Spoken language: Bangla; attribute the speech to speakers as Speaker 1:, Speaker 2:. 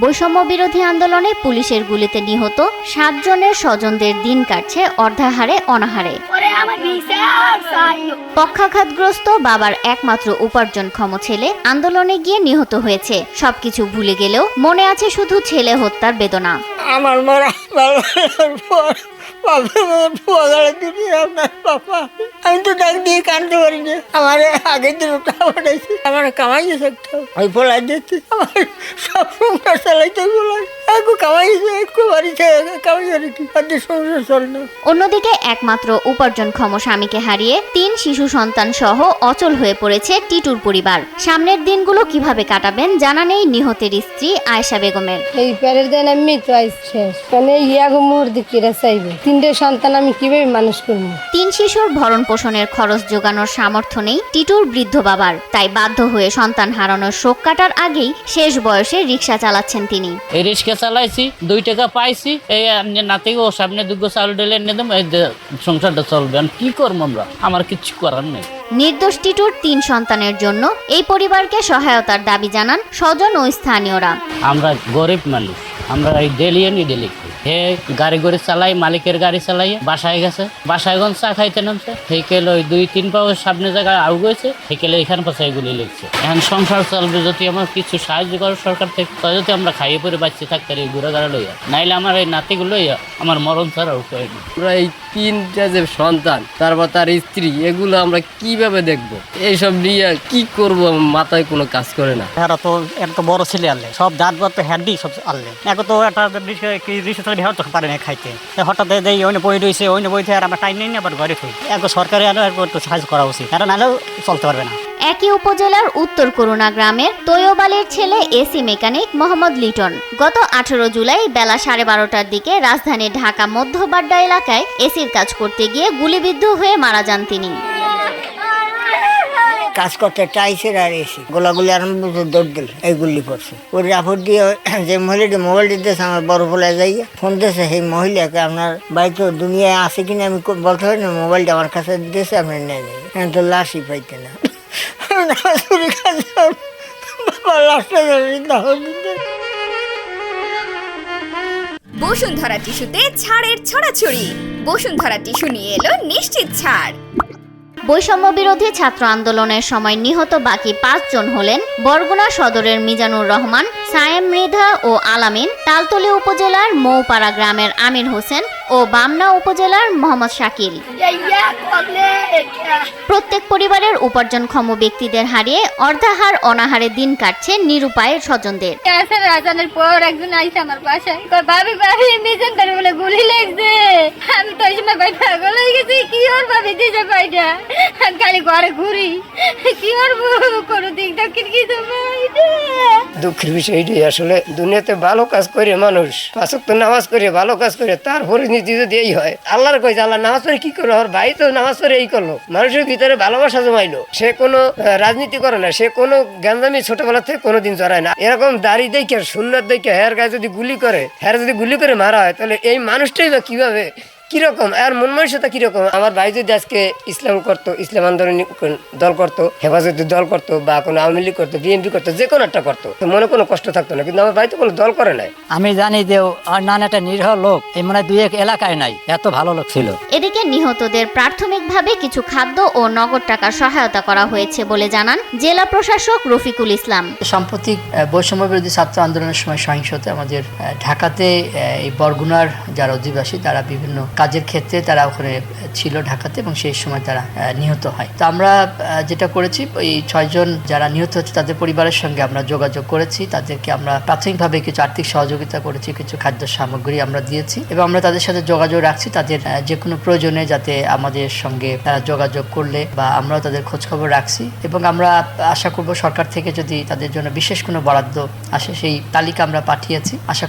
Speaker 1: বৈষম্য বিরোধী আন্দোলনে পুলিশের গুলিতে নিহত 7 জনের স্বজনদের দিন কাটছে অর্ধাহারে অনাহারে। পক্ষাঘাতগ্রস্ত বাবার একমাত্র উপার্জনক্ষম ছেলে আন্দোলনে গিয়ে নিহত হয়েছে। সবকিছু ভুলে গেলেও মনে আছে শুধু ছেলে হত্যার বেদনা।
Speaker 2: আমার মারা আমি তো ডাক দিয়ে কানতে পারি না। আমার আগের দিন পাঠাইছি, আমার কামাইছে একটা ওই ফলাই দিচ্ছি, আমার সব সংসার চালাইতে বলাই একটু কামাইছে, একটু বাড়িতে কামাই কি সংসার চল না।
Speaker 1: অন্যদিকে একমাত্র উপার্জনক্ষম স্বামীকে হারিয়ে 3 শিশু সন্তান সহ অচল হয়ে পড়েছে টিটুর পরিবার। সামনের দিনগুলো কিভাবে কাটাবেন জানা নেই নিহতের স্ত্রী আয়েশা বেগমের।
Speaker 3: এই প্যারের দেন আমি তো শেষ, মানে ইয়াগো মোহর দিকিরা চাইবে 3টে সন্তান আমি কিভাবে মানুষ করবো।
Speaker 1: 3 শিশুর ভরণ পোষণের খরচ জোগানোর সামর্থ্য নেই টিটুর বৃদ্ধ বাবার, তাই বাধ্য হয়ে সন্তান হারানোর শোক কাটার আগেই শেষ বয়সে রিক্সা চালাচ্ছেন তিনি।
Speaker 4: এই রিক্সা চালাইছি, 2 টাকা পাইছি, এই নাতি ও সামনে 2 চাল ডেলে এনে দেব, এই সংসারটা চলবে। কি করবো আমরা, আমার কিছু করার নেই।
Speaker 1: নির্দোষ টিটুর 3 সন্তানের জন্য এই পরিবারকে সহায়তার দাবি জানান স্বজন ও স্থানীয়রা।
Speaker 4: আমরা গরিব মানুষ, আমরা এই ডেলি হে গাড়ি চালাই, মালিকের গাড়ি চালাই বাসায় গেছে, বাসায় গন চা খাইতে নামছে, হেকেলে ওই 2-3 পাও সামনে জায়গায় আউ গেছে, হেকেলে এখানে পাশে এগুলি লিখছে। এখন সংসার চলবে যদি আমার কিছু সাহায্য করে সরকার থেকে, তাই যদি আমরা খাইয়ে পরে বাঁচতে থাকতে এই ঘুরে গাড়া লইয়া, নাইলে আমার এই নাতিগুলো আমার মরণ ছাড়া উপায় নেই।
Speaker 5: আমরা এই 3টা যে সন্তান, তারপর তার স্ত্রী, এগুলো আমরা কিভাবে দেখবো? এইসব নিয়ে কি করবো, মাথায় কোনো কাজ করে না।
Speaker 6: এরা তো একটা বড় ছেলে আনলে সব দাঁত তো হ্যান্ডি সব আনলে, এখন তো একটা ভেড়া তো পারে না খাইতে, হঠাৎ দেয় অন্য বই রয়েছে, অন্য বই থেকে আর আমরা টাইম নেই না, আবার ঘরে থই। এখন সরকারি একটু সাহায্য করা উচিত, এটা নাহলেও চলতে পারবে না।
Speaker 1: একই উপজেলার উত্তর করুণা গ্রামের তৈয়বালির ছেলে এসি মেকানিক মোহাম্মদ লিটন গত 18 জুলাই বেলা 12:30টার দিকে রাজধানী ঢাকা মধ্যবাড্ডা এলাকায় এসির কাজ করতে গিয়ে গুলিবিদ্ধ হয়ে মারা যান তিনি।
Speaker 2: কাজ করতে চাইছে আর এসে গোলাগুলি আরম্ভ দৌড় দিল, এই গুলি পড়ছে। ওর রাফর দিয়ে যে মহিলাটি মোবাইল দিতেছে, আমার বড় বলে যাইয়া ফোন দিয়েছে সেই মহিলাকে, আপনার বাড়িতে দুনিয়ায় আছে কিনা আমি বলতে পারি না, মোবাইলটা আমার কাছে দিয়েছে, আপনি নিয়ে যাবেন। তো লাশই পাইতে না,
Speaker 7: বসুন্ধরা টিস্যুতে ছাড়ের ছড়াছড়ি। বসুন্ধরা টিস্যু নিয়ে এলো নিশ্চিত ছাড়।
Speaker 1: বৈষম্য বিরোধী ছাত্র আন্দোলনের সময় নিহত বাকি 5 জন হলেন বরগুনা সদরের মিজানুর রহমান, সায়েম মৃধা ও আলামিন, তালতলী উপজেলার মৌপাড়া গ্রামের আমির হোসেন ও বামনা উপজেলার মোহাম্মদ শাকিল। প্রত্যেক পরিবারের উপার্জনক্ষম ব্যক্তিদের হারিয়ে অর্ধাহার অনাহারে দিন কাটছে নিরুপায়ের স্বজনদের।
Speaker 3: রাজানের পর একজন আইসে আমার বাসায়, ভাবি মিজান তার বলে গুলি লাগছে। আমি তো ওই সময় ভাই পাগল হয়ে গেছি, কি ওর ভাবি দিয়েছে ভাইটা, খালি ঘরে ঘুরি, কি ওর কোনো দিক দক্ষিণ কি
Speaker 5: দুঃখের বিষয় এটাই, আসলে দুনিয়াতে ভালো কাজ করে মানুষ 5 ওয়াক্ত নামাজ করে ভালো কাজ করে, তার পরিণতি যদি এই হয়, আল্লাহর কইছে আল্লাহ নামাজ পড়ে কি করলো, ওর ভাই তো নামাজ পড়ে এই করলো, মানুষের ভিতরে ভালোবাসা জমাইলো, সে কোনো রাজনীতি করে না, সে কোনো গান্দামি ছোটবেলা থেকে কোনোদিন জড়ায় না। এরকম দাড়ি দেখে সুন্দর দেখে হের গায়ে যদি গুলি করে, হের যদি গুলি করে মারা হয়, তাহলে এই মানুষটাই বা কিভাবে কিরকম আর মন মানসিকতা কিরকম? আমার ভাই যদি আজকে ইসলাম করতো, ইসলাম আন্দোলন দল করতো, হেফাজতি দল করতো, বা কোনো আওয়ামী লীগ করতো, বিএনপি করতো, যে কোনো একটা করতো, মনে কোনো কষ্ট থাকতো না। কিন্তু আমার ভাই তো কোনো দল করে নাই।
Speaker 6: আমি জানি যে নানা একটা নিরহ লোক এই মনে 2-1 এলাকায় নাই, এত ভালো লোক ছিল।
Speaker 1: এদিকে নিহতদের প্রাথমিকভাবে কিছু খাদ্য ও নগদ টাকার সহায়তা করা হয়েছে বলে জানান জেলা প্রশাসক রফিকুল ইসলাম।
Speaker 8: সাম্প্রতিক বৈষম্য বিরোধী ছাত্র আন্দোলনের সময় সহিংসতা আমাদের ঢাকাতে এই বরগুনার যারা অধিবাসী, তারা বিভিন্ন কাজের ক্ষেত্রে তারা ওখানে ছিল ঢাকাতে, এবং সেই সময় তারা নিহত হয়। তো আমরা যেটা করেছি, এই 6 জন যারা নিহত হচ্ছে তাদের পরিবারের সঙ্গে আমরা যোগাযোগ করেছি, তাদেরকে আমরা প্রাথমিকভাবে কিছু আর্থিক সহযোগিতা করেছি, কিছু খাদ্য সামগ্রী আমরা দিয়েছি, এবং আমরা তাদের সাথে যোগাযোগ রাখছি, তাদের যে কোনো প্রয়োজনে যাতে আমাদের সঙ্গে তারা যোগাযোগ করলে, বা আমরাও তাদের খোঁজখবর রাখছি, এবং আমরা আশা করব সরকার থেকে যদি তাদের জন্য বিশেষ কোনো বরাদ্দ আসে, সেই তালিকা আমরা পাঠিয়েছি। আশা